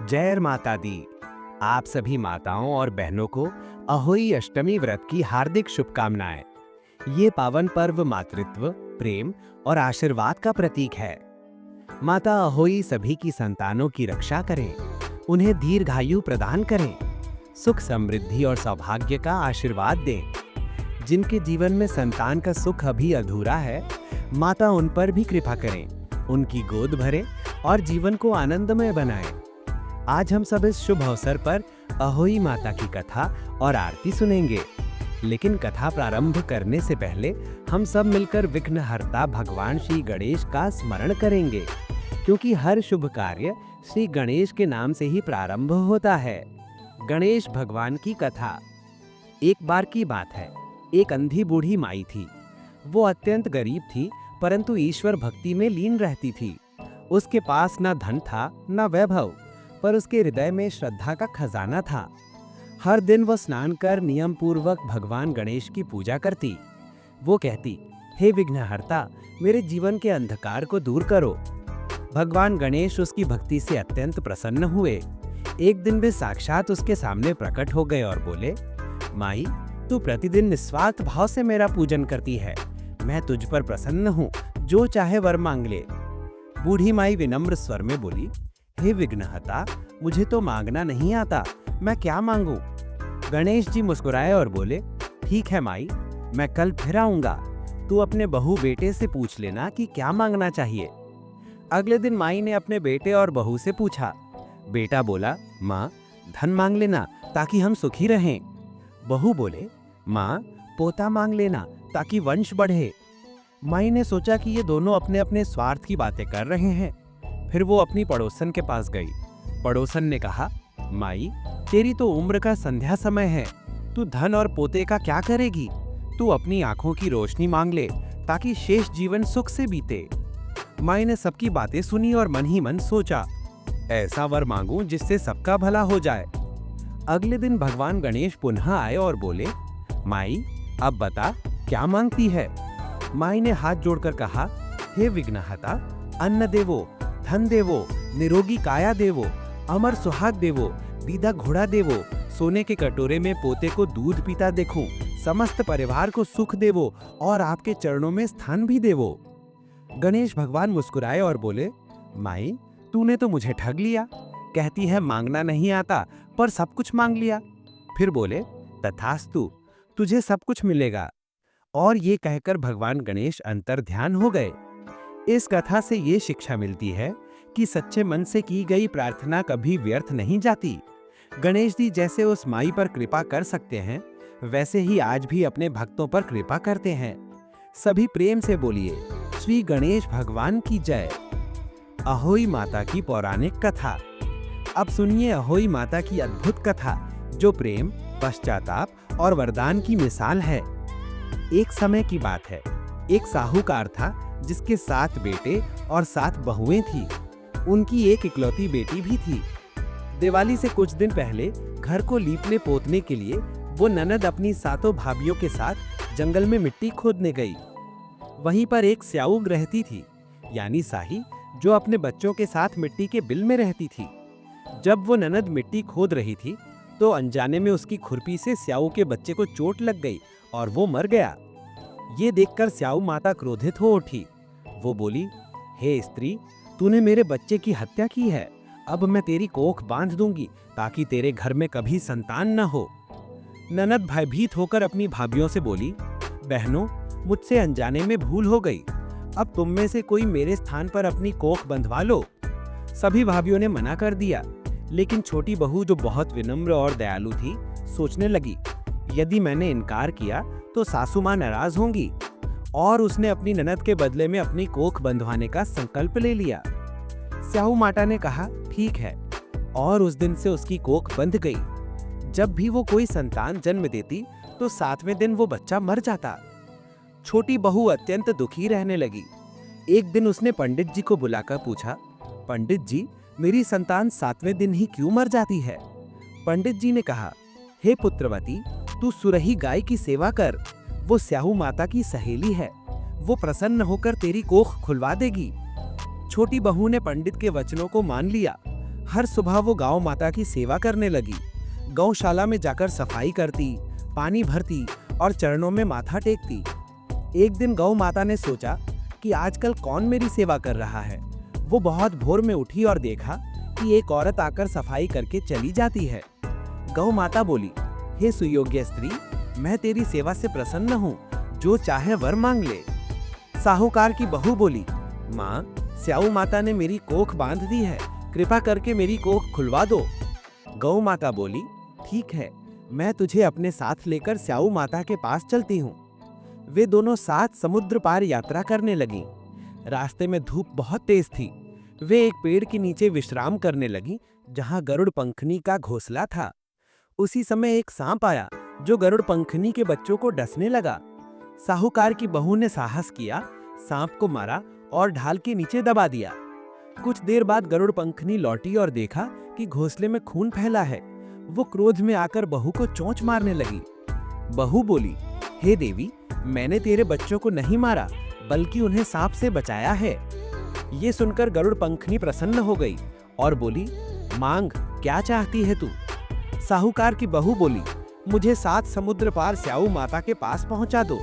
जय माता दी। आप सभी माताओं और बहनों को अहोई अष्टमी व्रत की हार्दिक शुभकामनाएं। ये पावन पर्व मातृत्व, प्रेम और आशीर्वाद का प्रतीक है। माता अहोई सभी की संतानों की रक्षा करें, उन्हें दीर्घायु प्रदान करें, सुख समृद्धि और सौभाग्य का आशीर्वाद दें। जिनके जीवन में संतान का सुख अभी अधूरा है, माता उन पर भी कृपा करें, उनकी गोद भरें और जीवन को आनंदमय बनाएं। आज हम सब इस शुभ अवसर पर अहोई माता की कथा और आरती सुनेंगे। लेकिन कथा प्रारंभ करने से पहले हम सब मिलकर विघ्नहर्ता भगवान श्री गणेश का स्मरण करेंगे, क्योंकि हर शुभ कार्य श्री गणेश के नाम से ही प्रारंभ होता है। गणेश भगवान की कथा। एक बार की बात है, एक अंधी बूढ़ी माई थी। वो अत्यंत गरीब थी, परंतु ईश्वर भक्ति में लीन रहती थी। उसके पास न धन था न वैभव, पर उसके हृदय में श्रद्धा का खजाना था। हर दिन वो स्नान कर नियम पूर्वक भगवान गणेश की पूजा करती। वो कहती, हे विघ्नहर्ता, मेरे जीवन के अंधकार को दूर करो। भगवान गणेश उसकी भक्ति से अत्यंत प्रसन्न हुए। एक दिन वे साक्षात उसके सामने प्रकट हो गए और बोले, माई, तू प्रतिदिन निस्वार्थ भाव से मेरा पूजन करती है। मैं तुझ पर प्रसन्न हूँ, जो चाहे वर मांग ले। बूढ़ी माई विनम्र स्वर में बोली, हे विघ्नहर्ता, मुझे तो मांगना नहीं आता, मैं क्या मांगूं? गणेश जी मुस्कुराए और बोले, ठीक है माई, मैं कल फिर आऊंगा। तू अपने बहू बेटे से पूछ लेना कि क्या मांगना चाहिए। अगले दिन माई ने अपने बेटे और बहू से पूछा। बेटा बोला, माँ, धन मांग लेना ताकि हम सुखी रहें। बहू बोले, माँ, पोता मांग लेना ताकि वंश बढ़े। माई ने सोचा कि ये दोनों अपने अपने स्वार्थ की बातें कर रहे हैं। फिर वो अपनी पड़ोसन के पास गई। पड़ोसन ने कहा, माई, तेरी तो उम्र का संध्या समय है, तू धन और पोते का क्या करेगी? तू अपनी आंखों की रोशनी मांग ले ताकि शेष जीवन सुख से बीते। माई ने सबकी बातें सुनी और मन ही मन सोचा, ऐसा वर मांगूं जिससे सबका भला हो जाए। अगले दिन भगवान गणेश पुनः आए और बोले, माई, अब बता क्या मांगती है? माई ने हाथ जोड़कर कहा, हे विघ्नहर्ता, अन्न देवो, धन देवो, निरोगी काया देवो, अमर सुहाग देवो, बीधा घोड़ा देवो, सोने के कटोरे में पोते को दूध पीता देखूं, समस्त परिवार को सुख देवो और आपके चरणों में स्थान भी देवो। गणेश भगवान मुस्कुराए और बोले, माई, तूने तो मुझे ठग लिया। कहती है मांगना नहीं आता, पर सब कुछ मांग लिया। फिर बोले, तथास्तु, तुझे सब कुछ मिलेगा। और ये कहकर भगवान गणेश अंतर्ध्यान हो गए। इस कथा से ये शिक्षा मिलती है कि सच्चे मन से की गई प्रार्थना कभी व्यर्थ नहीं जाती। गणेश जी जैसे उस माई पर कृपा कर सकते हैं, वैसे ही आज भी अपने भक्तों पर कृपा करते हैं। सभी प्रेम से बोलिए, श्री गणेश भगवान की जय। अहोई माता की पौराणिक कथा। अब सुनिए अहोई माता की अद्भुत कथा, जो प्रेम, पश्चाताप और वरदान की मिसाल है। एक समय की बात है, एक साहूकार था जिसके 7 बेटे और 7 बहुएं थी। उनकी एक इकलौती बेटी भी थी। दिवाली से कुछ दिन पहले घर को लीपने पोतने के लिए वो ननद अपनी 7 भाभियों के साथ जंगल में मिट्टी खोदने गई। वहीं पर एक स्याऊ रहती थी, यानी साही, जो अपने बच्चों के साथ मिट्टी के बिल में रहती थी। जब वो ननद मिट्टी खोद रही थी, तो अनजाने में उसकी खुरपी से स्याऊ के बच्चे को चोट लग गई और वो मर गया। ये देखकर स्याऊ माता क्रोधित हो उठी। वो बोली, हे स्त्री, तूने मेरे बच्चे की हत्या की है। अब मैं तेरी कोख बांध दूंगी ताकि तेरे घर में कभी संतान न हो। ननद भयभीत होकर अपनी भाभियों से बोली, बहनों, मुझसे अनजाने में भूल हो गई। अब तुम में से कोई मेरे स्थान पर अपनी कोख बंधवा लो। सभी भाभियों ने मना कर दिया, लेकिन छोटी बहू, जो बहुत विनम्र और दयालु थी, सोचने लगी, यदि मैंने इनकार किया तो सासू माँ नाराज होंगी। और उसने अपनी ननद के बदले में अपनी कोख बंधवाने का संकल्प ले लिया। स्याऊ माता ने कहा, ठीक है, और उस दिन से उसकी कोख बंध गई। जब भी वो कोई संतान जन्म देती, तो 7वें दिन वो बच्चा मर जाता। छोटी बहू अत्यंत दुखी रहने लगी। एक दिन उसने पंडित जी को बुलाकर पूछा, पंडित जी, मेरी संतान 7वें दिन ही क्यों मर जाती है? पंडित जी ने कहा, हे पुत्रवती, तू सुरही गाय की सेवा कर। वो स्याहू माता की सहेली है, वो प्रसन्न होकर तेरी कोख खुलवा देगी। छोटी बहू ने पंडित के वचनों को मान लिया। हर सुबह वो गौ माता की सेवा करने लगी। गौशाला में जाकर सफाई करती, पानी भरती और चरणों में माथा टेकती। एक दिन गौ माता ने सोचा कि आजकल कौन मेरी सेवा कर रहा है। वो बहुत भोर में उठी और देखा कि एक औरत आकर सफाई करके चली जाती है। गौ माता बोली, हे सुयोग्य स्त्री, मैं तेरी सेवा से प्रसन्न हूँ, जो चाहे वर मांग ले। साहूकार की बहू बोली, माँ, स्याऊ माता ने मेरी कोख बांध दी है, कृपा करके मेरी कोख खुलवा दो। गौ माता बोली, ठीक है, मैं तुझे अपने साथ लेकर स्याऊ माता के पास चलती हूँ। वे दोनों साथ समुद्र पार यात्रा करने लगीं। रास्ते में धूप बहुत तेज थी। वे एक पेड़ के नीचे विश्राम करने लगीं, जहाँ गरुड़ पंखनी का घोंसला था। उसी समय एक सांप आया, जो गरुड़ पंखनी के बच्चों को डसने लगा। साहूकार की बहू ने साहस किया, सांप को मारा और ढाल के नीचे दबा दिया। कुछ देर बाद गरुड़ पंखनी लौटी और देखा कि घोंसले में खून फैला है। वो क्रोध में आकर बहू को चोंच मारने लगी। बहू बोली, हे देवी, मैंने तेरे बच्चों को नहीं मारा, बल्कि उन्हें सांप से बचाया है। ये सुनकर गरुड़ पंखनी प्रसन्न हो गई और बोली, मांग, क्या चाहती है तू? साहूकार की बहू बोली, मुझे 7 समुद्र पार स्याऊ माता के पास पहुंचा दो।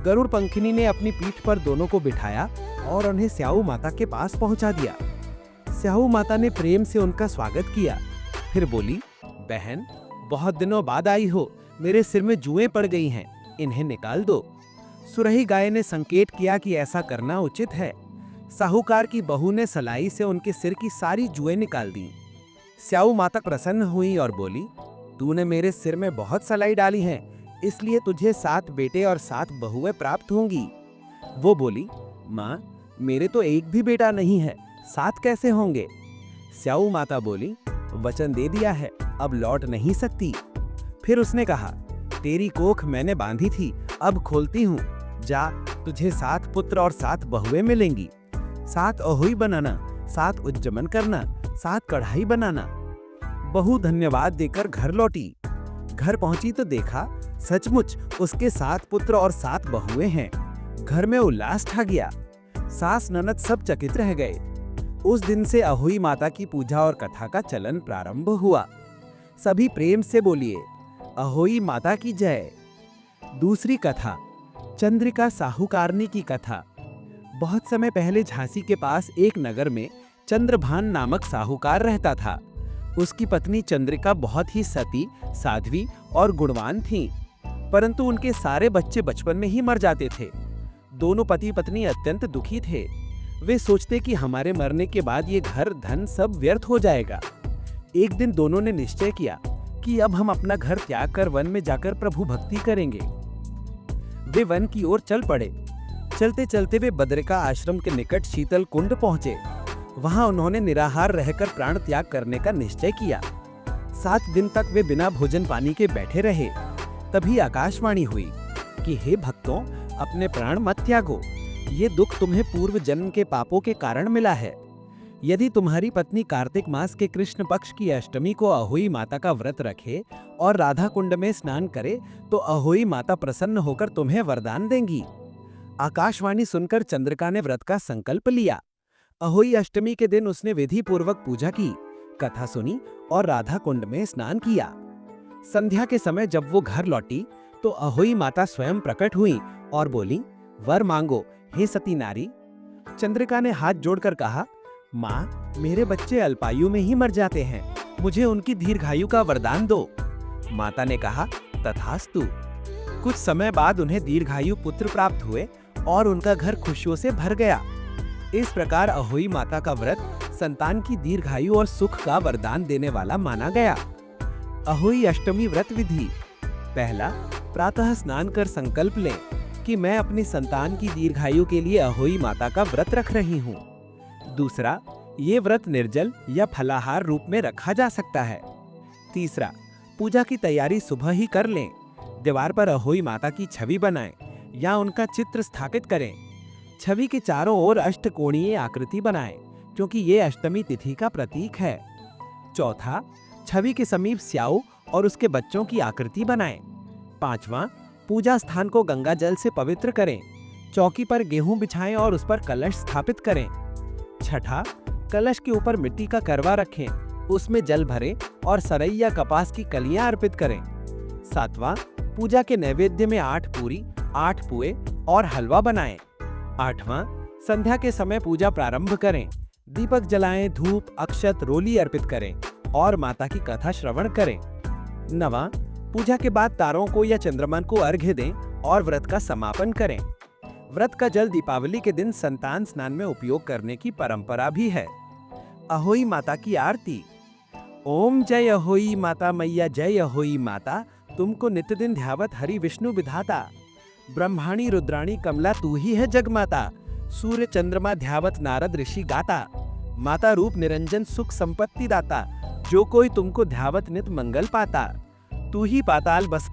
गरुड़ पंखनी ने अपनी पीठ पर दोनों को बिठाया और उन्हें स्याऊ माता के पास पहुंचा दिया। स्याऊ माता ने प्रेम से उनका स्वागत किया। फिर बोली, बहन, बहुत दिनों बाद आई हो, मेरे सिर में जुएं पड़ गई हैं, इन्हें निकाल दो। सुरही गाय ने संकेत किया कि ऐसा करना उचित है। साहूकार की बहू ने सलाई से उनके सिर की सारी जुएं निकाल दी। स्याऊ माता प्रसन्न हुई और बोली, तूने मेरे सिर में बहुत सलाई डाली है, इसलिए तुझे 7 बेटे और 7 बहुएं प्राप्त होंगी। वो बोली, माँ, मेरे तो एक भी बेटा नहीं है, 7 कैसे होंगे? स्याऊ माता बोली, वचन दे दिया है, अब लौट नहीं सकती। फिर उसने कहा, तेरी कोख मैंने बांधी थी, अब खोलती हूँ। जा, तुझे 7 पुत्र और 7 बहुएं मिलेंगी। 7 अहोई बनाना, 7 उज्जमन करना, 7 कढ़ाई बनाना। बहू धन्यवाद देकर घर लौटी। घर पहुंची तो देखा सचमुच उसके 7 पुत्र और 7 बहुएं हैं। घर में उल्लास छा गया। सास ननद सब चकित रह गए। उस दिन से अहोई माता की पूजा और कथा का चलन प्रारंभ हुआ। सभी प्रेम से बोलिए, अहोई माता की जय। दूसरी कथा, चंद्रिका साहूकारनी की कथा। बहुत समय पहले झांसी के पास एक नगर में चंद्रभान नामक साहूकार रहता था। उसकी पत्नी चंद्रिका बहुत ही सती, साध्वी और गुणवान थीं, परंतु उनके सारे बच्चे बचपन में ही मर जाते थे। दोनों पति पत्नी अत्यंत दुखी थे। वे सोचते कि हमारे मरने के बाद ये घर धन सब व्यर्थ हो जाएगा। एक दिन दोनों ने निश्चय किया कि अब हम अपना घर त्याग कर वन में जाकर प्रभु भक्ति करेंगे। वे वन की ओर चल पड़े। चलते चलते वे बद्रिका आश्रम के निकट शीतल कुंड पहुंचे। वहां उन्होंने निराहार रहकर प्राण त्याग करने का निश्चय किया। 7 दिन तक वे बिना भोजन पानी के बैठे रहे। तभी आकाशवाणी हुई कि हे भक्तों, अपने प्राण मत त्यागो, ये दुख तुम्हें पूर्व जन्म के पापों के कारण मिला है। यदि तुम्हारी पत्नी कार्तिक मास के कृष्ण पक्ष की अष्टमी को अहोई माता का व्रत रखे और राधा कुंड में स्नान करे, तो अहोई माता प्रसन्न होकर तुम्हें वरदान देंगी। आकाशवाणी सुनकर चंद्रिका ने व्रत का संकल्प लिया। अहोई अष्टमी के दिन उसने विधि पूर्वक पूजा की, कथा सुनी और राधा कुंड में स्नान किया। संध्या के समय जब वो घर लौटी तो अहोई माता स्वयं प्रकट हुई और बोली, वर मांगो हे सती नारी। चंद्रिका ने हाथ जोड़कर कहा, माँ, मेरे बच्चे अल्पायु में ही मर जाते हैं, मुझे उनकी दीर्घायु का वरदान दो। माता ने कहा, तथास्तु। कुछ समय बाद उन्हें दीर्घायु पुत्र प्राप्त हुए और उनका घर खुशियों से भर गया। इस प्रकार अहोई माता का व्रत संतान की दीर्घायु और सुख का वरदान देने वाला माना गया। अहोई अष्टमी व्रत विधि। पहला, प्रातः स्नान कर संकल्प लें कि मैं अपनी संतान की दीर्घायु के लिए अहोई माता का व्रत रख रही हूँ। दूसरा, ये व्रत निर्जल या फलाहार रूप में रखा जा सकता है। तीसरा, पूजा की तैयारी सुबह ही कर लें। दीवार पर अहोई माता की छवि बनाएं या उनका चित्र स्थापित करें। छवि के चारों ओर अष्टकोणीय आकृति बनाएं, क्योंकि ये अष्टमी तिथि का प्रतीक है। चौथा, छवि के समीप स्याऊ और उसके बच्चों की आकृति बनाएं। पांचवा, पूजा स्थान को गंगा जल से पवित्र करें। चौकी पर गेहूं बिछाएं और उस पर कलश स्थापित करें। छठा, कलश के ऊपर मिट्टी का करवा रखें, उसमें जल भरें और सरई या कपास की कलियां अर्पित करें। 7वां, पूजा के नैवेद्य में 8 पूरी, 8 पुए और हलवा बनाएं। 8वां, संध्या के समय पूजा प्रारंभ करें, दीपक जलाएं, धूप, अक्षत, रोली अर्पित करें और माता की कथा श्रवण करें। 9वां, पूजा के बाद तारों को या चंद्रमा को अर्घ्य दें और व्रत का समापन करें। व्रत का जल दीपावली के दिन संतान स्नान में उपयोग करने की परंपरा भी है। अहोई माता की आरती। ओम जय अहोई माता मैया, जय अहोई माता, तुमको नित्य दिन ध्यावत हरि विष्णु विधाता। ब्रह्माणी रुद्राणी कमला तू ही है जगमाता, सूर्य चंद्रमा ध्यावत नारद ऋषि गाता। माता रूप निरंजन सुख संपत्ति दाता, जो कोई तुमको ध्यावत नित मंगल पाता। तू ही पाताल बस